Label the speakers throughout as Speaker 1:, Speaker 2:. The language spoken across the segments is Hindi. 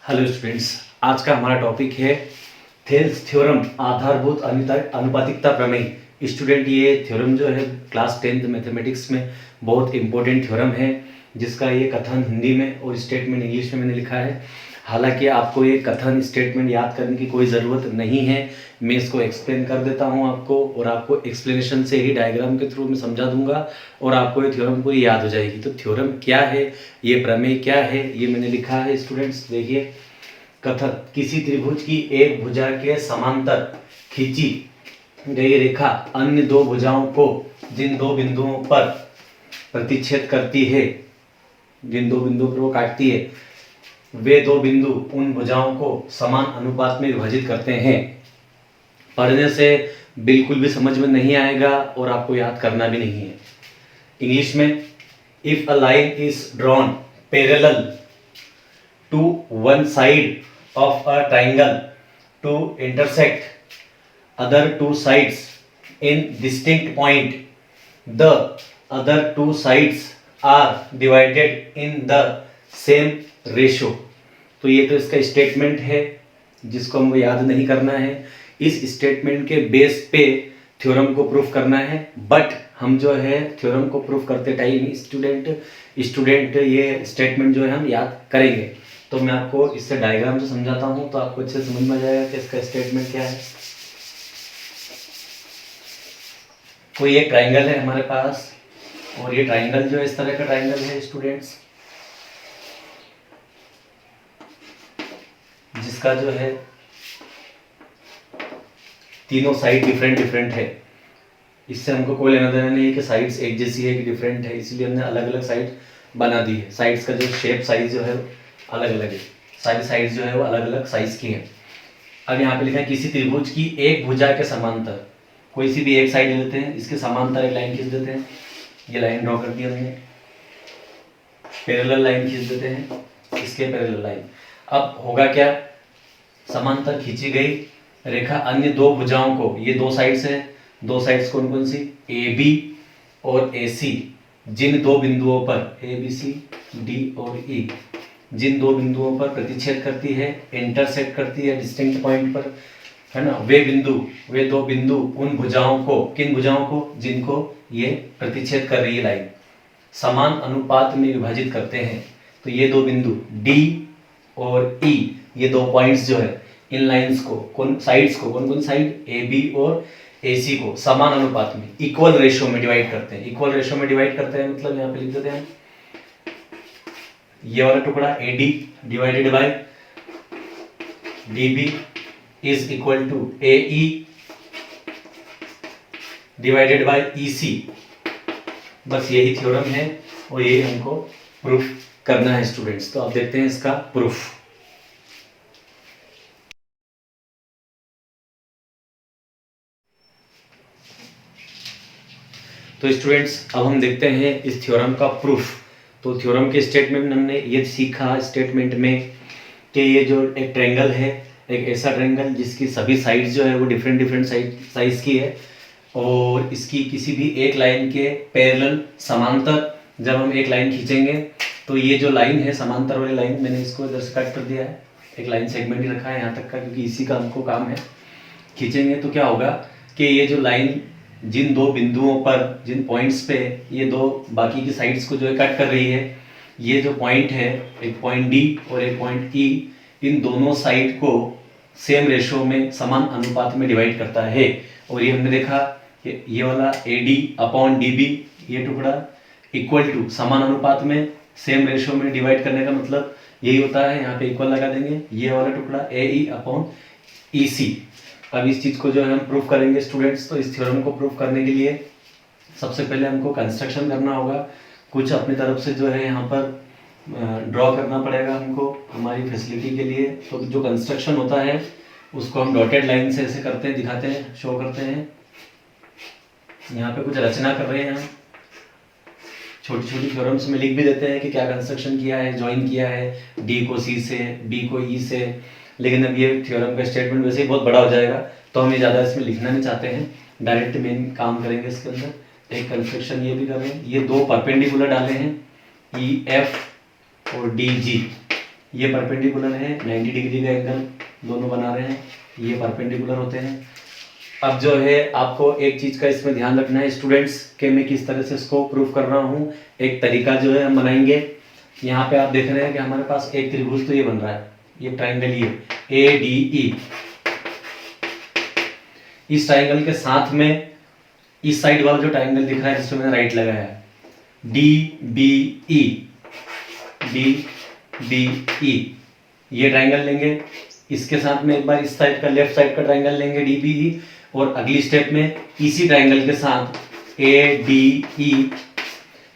Speaker 1: हेलो स्टूडेंट्स, आज का हमारा टॉपिक है थेल्स थ्योरम, आधारभूत अनुपातिकता प्रमेय। स्टूडेंट, ये थ्योरम जो है क्लास 10th मैथमेटिक्स में बहुत इंपॉर्टेंट थ्योरम है, जिसका ये कथन हिंदी में और स्टेटमेंट इंग्लिश में मैंने लिखा है। हालांकि आपको ये कथन स्टेटमेंट याद करने की कोई ज़रूरत नहीं है, मैं इसको एक्सप्लेन कर देता हूँ आपको, और आपको एक्सप्लेनेशन से ही डायग्राम के थ्रू मैं समझा दूंगा और आपको ये थ्योरम पूरी याद हो जाएगी। तो थ्योरम क्या है, ये प्रमेय क्या है, ये मैंने लिखा है स्टूडेंट्स। देखिए, कथन: किसी त्रिभुज की एक भुजा के समांतर खींची गई रेखा अन्य दो भुजाओं को जिन दो बिंदुओं पर प्रतिच्छेद करती है, जिन दो बिंदुओं पर वो काटती है, वे दो बिंदु उन भुजाओं को समान अनुपात में विभाजित करते हैं। पढ़ने से बिल्कुल भी समझ में नहीं आएगा और आपको याद करना भी नहीं है। इंग्लिश में: if a line is drawn parallel to one side of a triangle to intersect other two sides in distinct point, the other two sides are divided in the same ratio। तो ये तो इसका स्टेटमेंट है जिसको हमको याद नहीं करना है। इस स्टेटमेंट के बेस पे थ्योरम को प्रूफ करना है, बट हम जो है थ्योरम को प्रूफ करते टाइम स्टूडेंट ये स्टेटमेंट जो है हम याद करेंगे। तो मैं आपको इससे डायग्राम से समझाता हूँ तो आपको अच्छे समझ में आ जाएगा कि इसका स्टेटमेंट क्या है। कोई एक ट्राइंगल है हमारे पास, और ये ट्राइंगल जो है इस तरह का ट्राइंगल है स्टूडेंट्स, जिसका जो है तीनों साइड डिफरेंट है। इससे हमको कोई लेना देना नहीं है कि साइड्स एक जैसी है कि डिफरेंट है, इसलिए हमने अलग अलग साइड बना दी है। साइड्स का जो शेप साइज जो है अलग अलग है, सारी साइड्स जो है वो अलग अलग साइज की हैं। अब यहाँ पे लिखा है किसी त्रिभुज की एक भुजा के समांतर, कोई सी भी एक साइड ले लेते हैं, इसके समांतर एक लाइन खींच देते हैं। ये लाइन ड्रॉ कर दी हमने, पैरेलल लाइन खींच देते हैं, इसके पैरेलल लाइन। अब होगा क्या, समांतर खींची गई रेखा अन्य दो भुजाओं को, ये दो साइड्स हैं, दो साइड्स कौन कौन सी, ए बी और ए सी, जिन दो बिंदुओं पर ए बी सी डी और ई, जिन दो बिंदुओं पर प्रतिच्छेद करती है, इंटरसेक्ट करती है डिस्टिंक्ट पॉइंट पर, है ना, वे दो बिंदु उन भुजाओं को, किन भुजाओं को, जिनको ये प्रतिच्छेद कर रही है लाइन, समान अनुपात में विभाजित करते हैं। तो ये दो बिंदु डी और ई, ये दो पॉइंट्स जो है इन लाइंस को, कौन साइड्स को, कौन कौन साइड, ए बी और ए सी को समान अनुपात में, इक्वल रेशियो में डिवाइड करते हैं। इक्वल रेशियो में डिवाइड करते हैं मतलब यहाँ पे लिख देते हैं, ये वाला टुकड़ा AD divided by DB is equal to AE divided by EC। बस यही थ्योरम है और यही हमको प्रूफ करना है स्टूडेंट्स। तो आप देखते हैं इसका प्रूफ। तो स्टूडेंट्स, अब हम देखते हैं इस थ्योरम का प्रूफ। तो थ्योरम के स्टेटमेंट में हमने ये सीखा स्टेटमेंट में कि ये जो एक ट्रायंगल है, एक ऐसा ट्रायंगल जिसकी सभी साइड्स जो है वो डिफरेंट साइज की है, और इसकी किसी भी एक लाइन के पैरेलल समांतर जब हम एक लाइन खींचेंगे तो ये जो लाइन है समांतर वाली लाइन, मैंने इसको इधर से कट कर दिया है, एक लाइन सेगमेंट ही रखा है यहाँ तक का, क्योंकि इसी का हमको काम है। खींचेंगे तो क्या होगा कि ये जो लाइन जिन दो बिंदुओं पर, जिन पॉइंट्स पे ये दो बाकी की साइड्स को जो है कट कर रही है, ये जो पॉइंट है, एक पॉइंट डी और एक पॉइंट ई, इन दोनों साइड को सेम रेशियो में, समान अनुपात में डिवाइड करता है। और ये हमने देखा कि ये वाला AD अपॉन DB, ये टुकड़ा इक्वल टू, समान अनुपात में, सेम रेशियो में डिवाइड करने का मतलब यही होता है, यहाँ पे इक्वल लगा देंगे, ये वाला टुकड़ा AE अपॉन EC। अब इस चीज को जो है हम प्रूफ करेंगे स्टूडेंट्स। तो इस थ्योरम को प्रूफ करने के लिए सबसे पहले हमको कंस्ट्रक्शन करना होगा, कुछ अपनी तरफ से जो है यहाँ पर ड्रॉ करना पड़ेगा हमको हमारी फैसिलिटी के लिए। तो जो कंस्ट्रक्शन होता है उसको हम डॉटेड लाइन से ऐसे करते हैं, दिखाते हैं, शो करते हैं। यहाँ पे कुछ रचना कर रहे हैं हम, छोटी छोटी थ्योरम्स में लिख भी देते हैं कि क्या कंस्ट्रक्शन किया है, ज्वाइन किया है D को C से, B को E से। लेकिन अब ये थ्योरम का स्टेटमेंट वैसे ही बहुत बड़ा हो जाएगा, तो हम ये ज़्यादा इसमें लिखना नहीं चाहते हैं, डायरेक्ट मेन काम करेंगे इसके अंदर। एक कंस्ट्रक्शन ये भी कर रहे हैं, ये दो परपेंडिकुलर डाले हैं EF और DG, ये परपेंडिकुलर है, 90 डिग्री का एंगल दोनों बना रहे हैं, ये परपेंडिकुलर होते हैं। अब जो है आपको एक चीज़ का इसमें ध्यान रखना है स्टूडेंट्स कि मैं किस तरह से इसको प्रूफ कर रहा हूँ। एक तरीका जो है हम बनाएंगे। यहाँ पे आप देख रहे हैं कि हमारे पास एक त्रिभुज तो ये बन रहा है, ये ट्राइंगल ही है ADE। इस ट्राइंगल के साथ में इस साइड वाला जो ट्राइंगल दिख रहा है जिसमें मैंने राइट लगाया है DBE, DBE ये ट्राइंगल लेंगे। इसके साथ में एक बार इस साइड का लेफ्ट साइड का ट्राइंगल लेंगे DBE, और अगली स्टेप में इसी ट्राइंगल के साथ ADE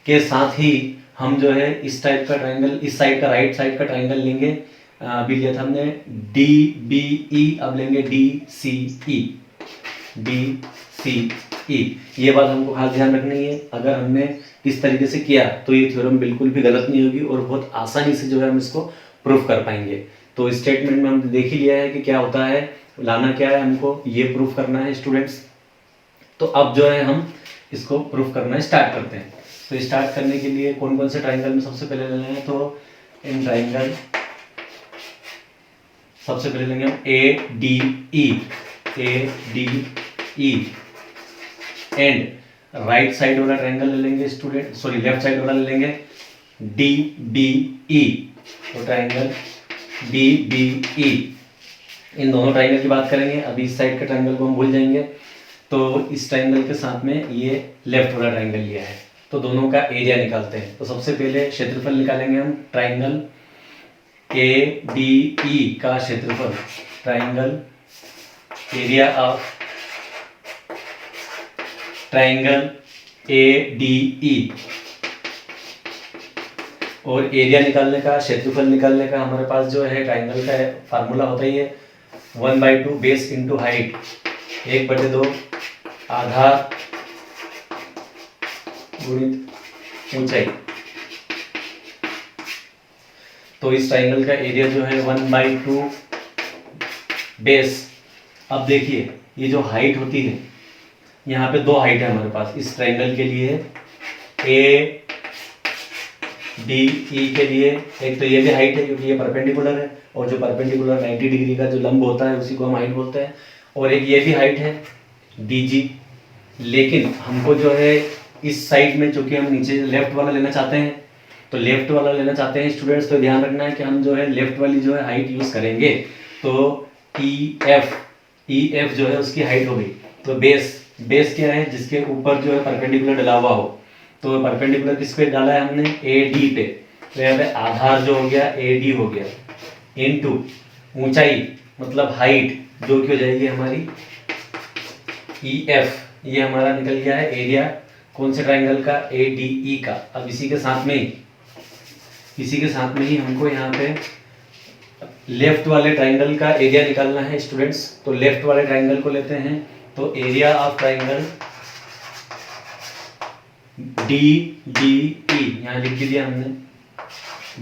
Speaker 1: के साथ ही हम जो है इस टाइप का ट्राइंगल, इस साइड का राइट साइड का ट्राइंगल लेंगे। अभी लिया था हमने DBE, अब लेंगे DCE, DCE। ये बात हमको खास ध्यान रखनी है। अगर हमने इस तरीके से किया तो ये थ्योरम बिल्कुल भी गलत नहीं होगी और बहुत आसानी से जो है हम इसको प्रूफ कर पाएंगे। तो स्टेटमेंट में हम देख ही लिया है कि क्या होता है, लाना क्या है, हमको ये प्रूफ करना है स्टूडेंट्स। तो अब जो है हम इसको प्रूफ करना स्टार्ट करते हैं। तो स्टार्ट करने के लिए कौन कौन से ट्राइंगल में सबसे पहले लेना है, तो इन ट्राइंगल सबसे पहले लेंगे हम ADE, ADE and right side वाला ट्राइंगल ले लेंगे स्टूडेंट, सॉरी लेफ्ट साइड वाला ले लेंगे DBE। तो ट्राइंगल DBE, इन दोनों ट्राइंगल की बात करेंगे। अभी इस साइड के ट्राइंगल को हम भूल जाएंगे। तो इस ट्राइंगल के साथ में ये लेफ्ट वाला ट्राइंगल लिया है, तो दोनों का एरिया निकालते हैं। तो सबसे पहले क्षेत्रफल निकालेंगे हम ट्राइंगल ADE का क्षेत्रफल, triangle area of triangle ADE। और एरिया निकालने का, क्षेत्रफल निकालने का हमारे पास जो है ट्राइंगल का फार्मूला होता ही है 1/2 बेस इंटू हाइट, 1/2 आधार गुणित ऊंचाई। तो इस ट्राइंगल का एरिया जो है 1/2 बेस। अब देखिए ये जो हाइट होती है, यहाँ पे दो हाइट है हमारे पास इस ट्राइंगल के लिए, ADE के लिए। एक तो ये भी हाइट है क्योंकि ये परपेंडिकुलर है, और जो परपेंडिकुलर 90 डिग्री का जो लंब होता है उसी को हम हाइट बोलते हैं। और एक ये भी हाइट है DG। लेकिन हमको जो है इस साइड में, चूंकि हम नीचे लेफ्ट वाला लेना चाहते हैं, तो लेफ्ट वाला लेना चाहते हैं स्टूडेंट्स, तो ध्यान रखना है कि हम जो है लेफ्ट वाली जो है हाइट यूज करेंगे। तो EF जो है उसकी हाइट हो गई। तो बेस क्या है, जिसके ऊपर जो है परपेंडिकुलर डला हुआ हो। तो परपेंडिकुलर किस पे डाला है हमने, AD पे। तो यहाँ पे आधार जो हो गया AD हो गया, इनटू ऊंचाई मतलब हाइट जो कि हो जाएगी हमारी EF। ये हमारा निकल गया है एरिया कौन से ट्राइंगल का, ADE का। अब इसी के साथ में ही हमको यहाँ पे लेफ्ट वाले ट्राइंगल का एरिया निकालना है स्टूडेंट्स। तो लेफ्ट वाले ट्राइंगल को लेते हैं। तो एरिया ऑफ ट्राइंगल DBE, यहाँ लिख दिया हमने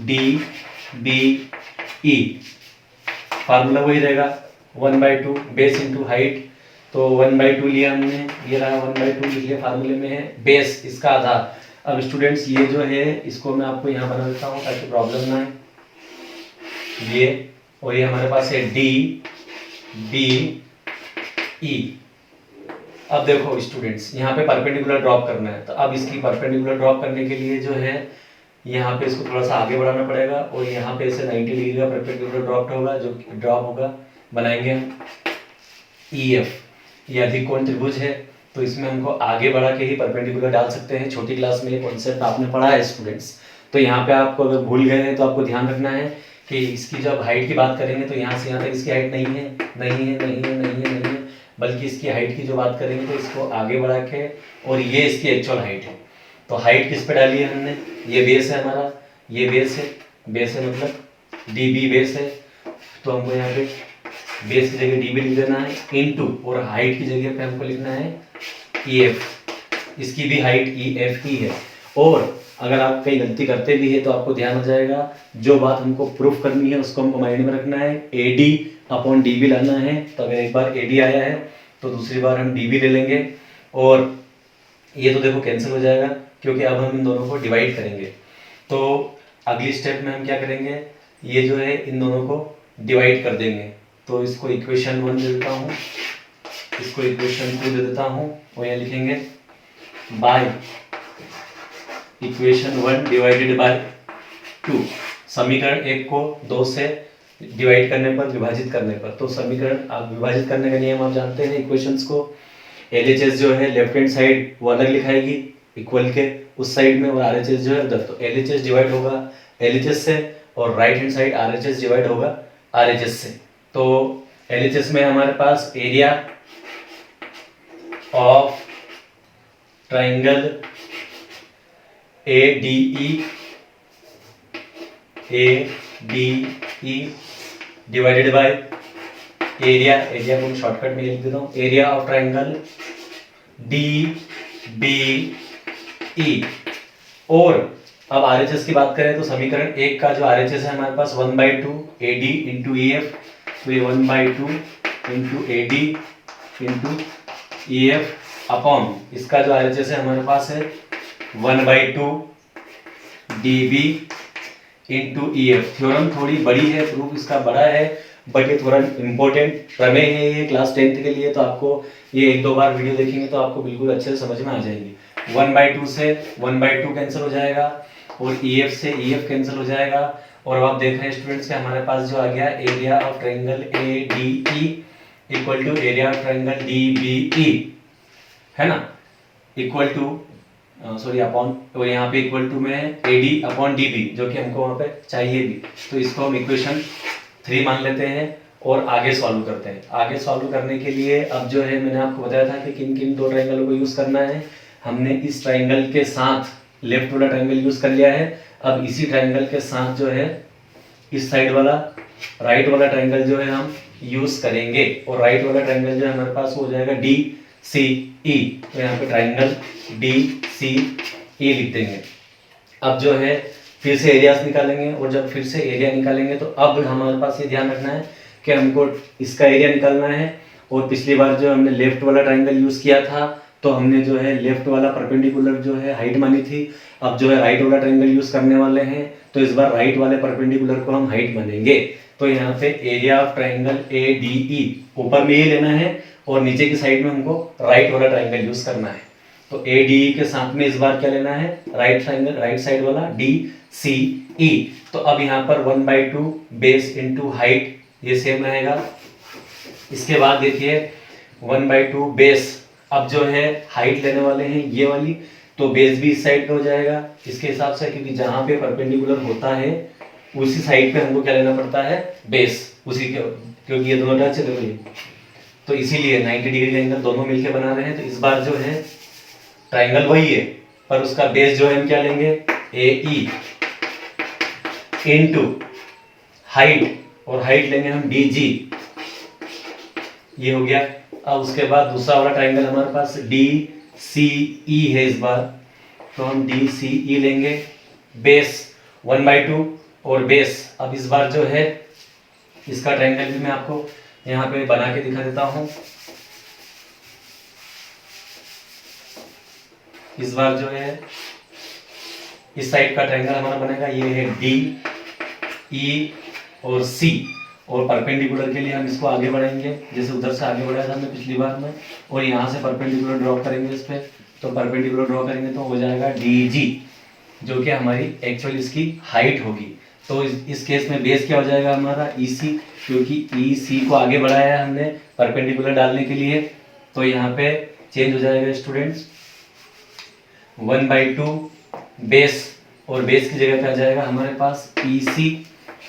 Speaker 1: DBE, फार्मूला वही रहेगा 1/2 बेस इंटू हाइट। तो 1/2 लिया हमने, ये रहा 1/2 लिख लिया, फार्मूले में है बेस इसका आधार। अब स्टूडेंट्स ये जो है इसको मैं आपको यहाँ बना देता हूँ ताकि प्रॉब्लम ना आए। ये और ये हमारे पास है DBE। अब देखो स्टूडेंट्स यहाँ पे परपेंडिकुलर ड्रॉप करना है, तो अब इसकी परपेंडिकुलर ड्रॉप करने के लिए जो है यहाँ पे इसको थोड़ा सा आगे बढ़ाना पड़ेगा, और यहाँ पे इसे 90 डिग्री का परपेंडिकुलर ड्रॉप होगा, जो ड्रॉप होगा बनाएंगे हम EF। ये अधिक कोण त्रिभुज है, तो इसमें हमको आगे बढ़ा के ही परपेंडिकुलर डाल सकते हैं। छोटी क्लास में ये कॉन्सेप्ट आपने पढ़ा है स्टूडेंट्स। तो यहाँ पे आपको अगर भूल गए हैं तो आपको ध्यान रखना है कि इसकी जब हाइट की बात करेंगे तो यहाँ से यहाँ तक इसकी हाइट नहीं है, बल्कि इसकी हाइट की जो बात करेंगे तो इसको आगे बढ़ा के, और ये इसकी एक्चुअल हाइट है। तो हाइट किस पे डाली है हमने, ये बेस है हमारा, ये बेस है मतलब DB बेस है। तो हमको यहाँ पे बेस की जगह DB लिख देना है इनटू, और हाइट की जगह पे हमको लिखना है EF। इसकी भी हाइट EF ही है। और अगर आप कहीं गलती करते भी है तो आपको ध्यान हो जाएगा, जो बात हमको प्रूफ करनी है उसको हमको माइंड में रखना है, AD/DB लाना है। तो अगर एक बार AD आया है तो दूसरी बार हम DB ले लेंगे, और ये तो देखो कैंसिल हो जाएगा क्योंकि अब हम इन दोनों को डिवाइड करेंगे। तो अगली स्टेप में हम क्या करेंगे, ये जो है इन दोनों को डिवाइड कर देंगे। तो इसको इक्वेशन 1 दे देता हूँ, इसको इक्वेशन 2 दे देता हूँ, और यहाँ लिखेंगे बाय इक्वेशन 1 डिवाइडेड बाय 2। समीकरण 1 को 2 से डिवाइड करने पर, विभाजित करने पर, तो समीकरण आप विभाजित करने का नियम आप जानते हैं इक्वेशंस को। LHS जो है लेफ्ट हैंड साइड वो अलग लिखाएगी इक्वल के उस साइड में, और RHS जो है उधर। तो LHS डिवाइड होगा LHS से, और right hand side RHS divide होगा RHS से। तो LHS में हमारे पास area of triangle ADE divided by area को मैं शॉर्टकट में लिख देता हूँ, एरिया ऑफ ट्राइंगल DBE। और अब RHS की बात करें तो समीकरण 1 का जो RHS है हमारे पास 1/2 AD इंटू EF, तो ये 1/2 into AD into EF upon इसका जो RHS है हमारे पास है 1/2 DB इंटू EF। थ्योरम थोड़ी बड़ी है, प्रूफ इसका बड़ा है, बट ये थोड़ा इंपॉर्टेंट प्रमेय है ये क्लास 10th के लिए। तो आपको ये 1-2 बार वीडियो देखेंगे तो आपको बिल्कुल अच्छे से समझ में आ जाएगी। 1/2 से 1/2 कैंसिल हो जाएगा, और EF से EF कैंसिल हो जाएगा। और अब आप देख रहे हैं स्टूडेंट्स के हमारे पास जो आ गया area of triangle ADE equal to area of triangle DBE, है ना, इक्वल टू सॉरी अपॉन, और यहाँ पे इक्वल टू में AD अपॉन DB, जो कि हमको वहाँ पे चाहिए भी। तो इसको हम इक्वेशन 3 मान लेते हैं और आगे सॉल्व करते हैं। आगे सॉल्व करने के लिए अब जो है मैंने आपको बताया था कि किन किन 2 ट्रायंगलों को यूज करना है। हमने इस ट्रायंगल के साथ लेफ्ट वाला ट्रायंगल यूज कर लिया है। अब इसी ट्रायंगल के साथ जो है इस साइड वाला राइट वाला ट्रायंगल जो है हम यूज करेंगे, और राइट वाला ट्रायंगल जो है हमारे पास हो जाएगा DCE। तो यहाँ पे ट्रायंगल DCE लिख देंगे। अब जो है फिर से एरियाज निकालेंगे, और जब फिर से एरिया निकालेंगे तो अब हमारे पास ये ध्यान रखना है कि हमको इसका एरिया निकालना है। और पिछली बार जो हमने लेफ्ट वाला ट्रायंगल यूज किया था तो हमने जो है लेफ्ट वाला परपेंडिकुलर जो है हाइट मानी थी। अब जो है राइट वाला ट्रायंगल यूज करने वाले हैं, तो इस बार राइट वाले परपेंडिकुलर को हम हाइट मानेंगे। तो यहाँ पे एरिया ऑफ ट्रायंगल ADE ऊपर में ये लेना है, और नीचे की साइड में हमको राइट वाला ट्रायंगल यूज करना है। तो ADE के साथ में इस बार क्या लेना है, राइट ट्रायंगल राइट साइड वाला DCE। तो अब यहाँ पर 1/2 बेस इंटू हाइट ये सेम रहेगा। इसके बाद देखिए 1/2 बेस, अब जो है हाइट लेने वाले हैं ये वाली, तो बेस भी इस साइड पे हो जाएगा इसके हिसाब से, क्योंकि जहां पे परपेंडिकुलर होता है उसी साइड पे हमको क्या लेना पड़ता है, बेस उसी के, क्योंकि ये दोनों टच है देखो ये, तो इसीलिए 90 डिग्री का एंगल दोनों मिलके बना रहे हैं। तो इस बार जो है ट्रायंगल वही है, पर उसका बेस जो है हम क्या लेंगे AE इनटू हाइट, और हाइट लेंगे हम DG, ये हो गया। अब उसके बाद दूसरा वाला ट्रायंगल हमारे पास DCE है इस बार, तो हम DCE लेंगे, बेस 1/2 और बेस। अब इस बार जो है इसका ट्रायंगल भी मैं आपको यहाँ पे बना के दिखा देता हूँ। इस बार जो है इस साइड का ट्रायंगल हमारा बनेगा, ये है DE और C, और परपेंडिकुलर के लिए हम इसको आगे बढ़ाएंगे, जैसे उधर से आगे बढ़ाया था हमने पिछली बार में, और यहाँ से परपेंडिकुलर ड्रॉ करेंगे इस पे। तो परपेंडिकुलर ड्रॉ करेंगे तो हो जाएगा DG, जो कि हमारी एक्चुअली इसकी हाइट होगी। तो इस केस में बेस क्या हो जाएगा हमारा EC, क्योंकि EC को आगे बढ़ाया है हमने परपेंडिकुलर डालने के लिए। तो यहाँ पे चेंज हो जाएगा स्टूडेंट्स 1/2 बेस, और बेस की जगह पे आ जाएगा हमारे पास EC,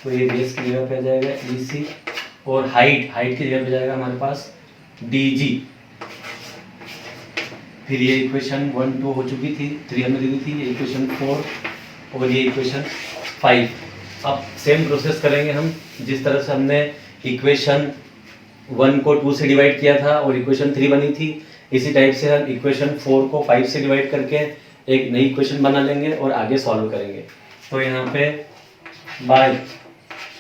Speaker 1: तो ये बेस की जगह पे आ जाएगा EC, और हाइट की जगह पे जाएगा हमारे पास DG। फिर ये इक्वेशन 1, 2 हो चुकी थी, 3 हमने दी थी, ये इक्वेशन 4 और ये इक्वेशन 5। अब सेम प्रोसेस करेंगे हम, जिस तरह से हमने इक्वेशन 1 को 2 से डिवाइड किया था और इक्वेशन 3 बनी थी, इसी टाइप से हम इक्वेशन 4 को 5 से डिवाइड करके एक नई इक्वेशन बना लेंगे और आगे सॉल्व करेंगे। तो यहाँ पे बाय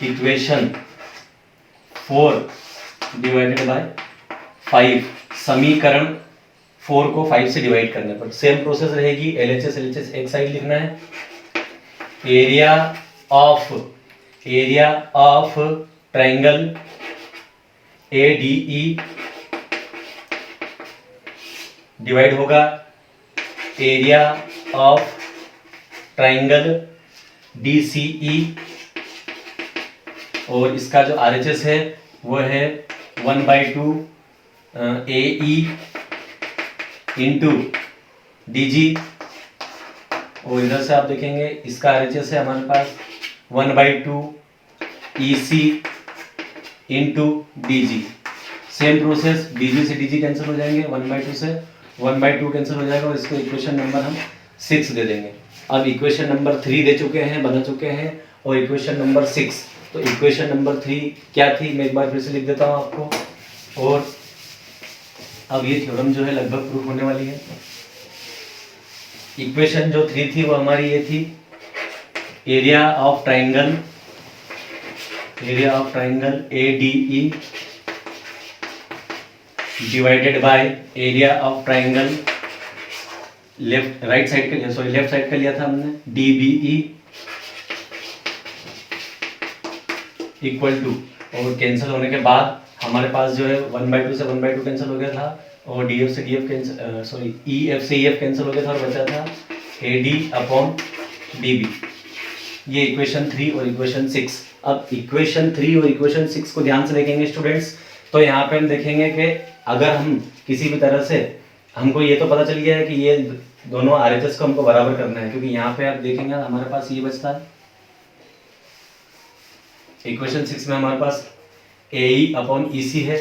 Speaker 1: इक्वेशन 4 डिवाइडेड बाय 5, समीकरण 4 को 5 से डिवाइड करने पर सेम प्रोसेस रहेगी। LHS एक साइड लिखना है, area of area of triangle ADE divide होगा एरिया ऑफ ट्राइंगल DCE, और इसका जो RHS है वो है 1/2 AE इंटू DG, और इधर से आप देखेंगे इसका RHS है हमारे पास 1/2 EC into DG। Same process, DG से DG कैंसिल हो जाएंगे, 1/2 से 1/2 कैंसिल हो जाएगा, और इसको इक्वेशन नंबर हम 6 दे देंगे। अब इक्वेशन नंबर 3 दे चुके हैं, बना चुके हैं, और इक्वेशन नंबर 6, तो इक्वेशन नंबर 3 क्या थी मैं एक बार फिर से लिख देता हूँ आपको। और अब ये थ्योरम जो है लगभग प्रूफ होने वाली है। इक्वेशन जो 3 थी वो हमारी ये थी, area of triangle ADE divided by area of triangle left side का लिया था हमने DBE इक्वल टू, और कैंसिल होने के बाद हमारे पास जो है 1/2 से 1/2 कैंसिल हो गया था, और EF से EF कैंसिल हो गया था, और बचा था AD/DB। ये इक्वेशन 3 और इक्वेशन 6। अब इक्वेशन 3 और इक्वेशन 6 को ध्यान से देखेंगे स्टूडेंट्स, तो यहाँ पे हम देखेंगे कि अगर हम किसी भी तरह से, हमको ये तो पता चल गया है कि ये दोनों RHS को हमको बराबर करना है, क्योंकि यहाँ पे आप देखेंगे हमारे पास ये बचता है इक्वेशन 6 में हमारे पास AE/EC है,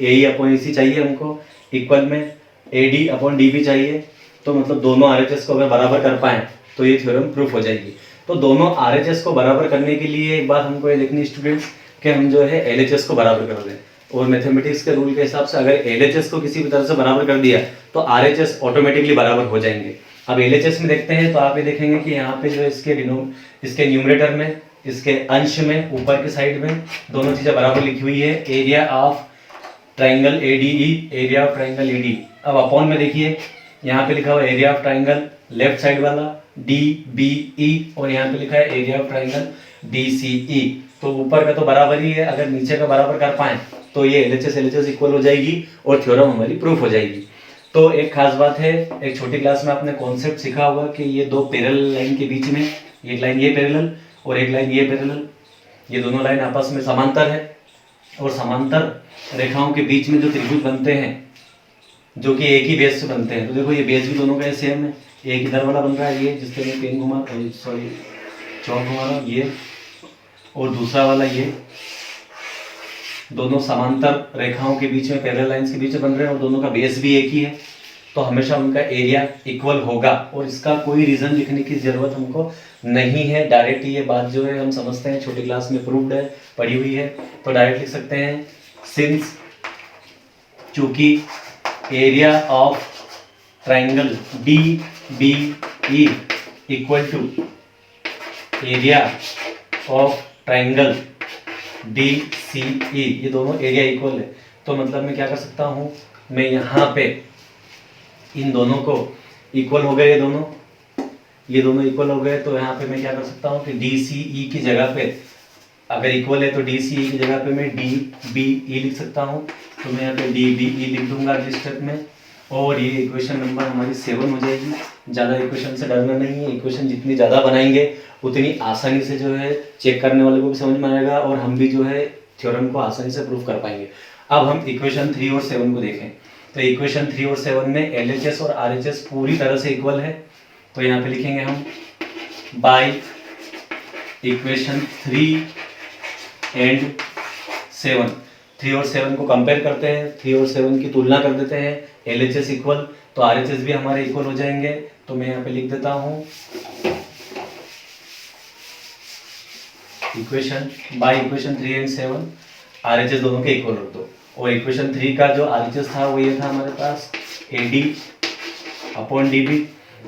Speaker 1: AE/EC चाहिए हमको, इक्वल में AD/DB चाहिए, तो मतलब दोनों RHS को अगर बराबर कर पाए तो ये थ्योरम प्रूफ हो जाएगी। तो दोनों RHS को बराबर करने के लिए एक बात हमको ये देखनी स्टूडेंट्स कि हम जो है LHS को बराबर कर दें, और मैथमेटिक्स के रूल के हिसाब से अगर LHS को किसी भी तरह से बराबर कर दिया तो RHS ऑटोमेटिकली बराबर हो जाएंगे। अब LHS में देखते हैं तो आप ये देखेंगे कि यहाँ पे जो इसके न्यूमरेटर में, इसके अंश में, ऊपर के साइड में दोनों चीज़ें बराबर लिखी हुई है, एरिया ऑफ ट्राइंगल ADE। अब अपॉन में देखिए यहाँ पे लिखा हुआ area of triangle left side वाला DBE, और यहाँ पे लिखा है एरिया ऑफ ट्राइंगल DCE। तो ऊपर का तो बराबर ही है, अगर नीचे का बराबर कर पाए तो ये LHS इक्वल हो जाएगी और थ्योरम हमारी प्रूफ हो जाएगी। तो एक खास बात है, एक छोटी क्लास में आपने कॉन्सेप्ट सीखा होगा कि ये दो पैरेलल लाइन के बीच में, एक लाइन ये पैरेलल और एक लाइन ये पैरेलल, ये दोनों लाइन आपस में समांतर है, और समांतर रेखाओं के बीच में जो त्रिभुज बनते हैं जो कि एक ही बेस से बनते हैं, तो देखो ये बेस भी दोनों का सेम है, एक इधर वाला बन रहा है ये जिससे मैं पेन चौक घुमा रहा हूँ ये, और दूसरा वाला ये, दोनों समांतर रेखाओं के बीच में, पैरेलल लाइंस के बीच में बन रहे हैं, और दोनों का बेस भी एक ही है, तो हमेशा उनका एरिया इक्वल होगा, और इसका कोई रीजन लिखने की जरूरत हमको नहीं है। डायरेक्ट ये बात जो है हम समझते हैं, छोटी क्लास में प्रूव्ड है, पढ़ी हुई है, तो डायरेक्ट लिख सकते हैं सिंस चूंकि area of triangle DBE equal to area of triangle DCE, ये दोनों एरिया इक्वल है, तो मतलब मैं क्या कर सकता हूँ, मैं यहाँ पे इन दोनों को इक्वल हो गए, ये दोनों इक्वल हो गए, तो यहाँ पे मैं क्या कर सकता हूँ कि DCE की जगह पे, अगर इक्वल है तो DCE की जगह पे मैं DBE लिख सकता हूँ, तो मैं यहाँ पे DBE लिख दूंगा इस स्टेप में, और ये इक्वेशन नंबर हमारी 7 हो जाएगी। ज़्यादा इक्वेशन से डरना नहीं है, इक्वेशन जितनी ज़्यादा बनाएंगे उतनी आसानी से जो है चेक करने वाले को भी समझ में आएगा, और हम भी जो है थ्योरम को आसानी से प्रूफ कर पाएंगे। अब हम इक्वेशन 3 और 7 को देखें, तो इक्वेशन 3 और 7 में LHS और RHS पूरी तरह से इक्वल है, तो यहाँ पे लिखेंगे हम बाय इक्वेशन 3 एंड 7, 3 और 7 को कंपेयर करते हैं, 3 और 7 की तुलना कर देते हैं, LHS इक्वल तो RHS भी हमारे इक्वल हो जाएंगे, तो मैं यहाँ पे लिख देता हूँ equation by equation 3 and 7 RHS दोनों के इक्वल रख दो, और इक्वेशन 3 का जो RHS था वो ये था हमारे पास AD/DB,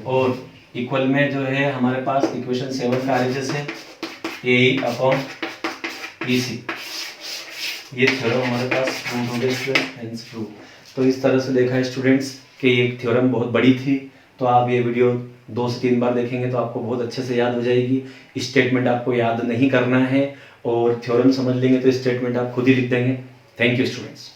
Speaker 1: और इक्वल में जो है हमारे पास इक्वेशन 7 का RHS है AE/EC। ये थ्योरम हमारे पास प्रूव हो गया। तो इस तरह से देखा है स्टूडेंट्स कि ये थ्योरम बहुत बड़ी थी, तो आप ये वीडियो 2 से 3 बार देखेंगे तो आपको बहुत अच्छे से याद हो जाएगी। स्टेटमेंट आपको याद नहीं करना है और थ्योरम समझ लेंगे तो स्टेटमेंट आप खुद ही लिख देंगे। Thank you students.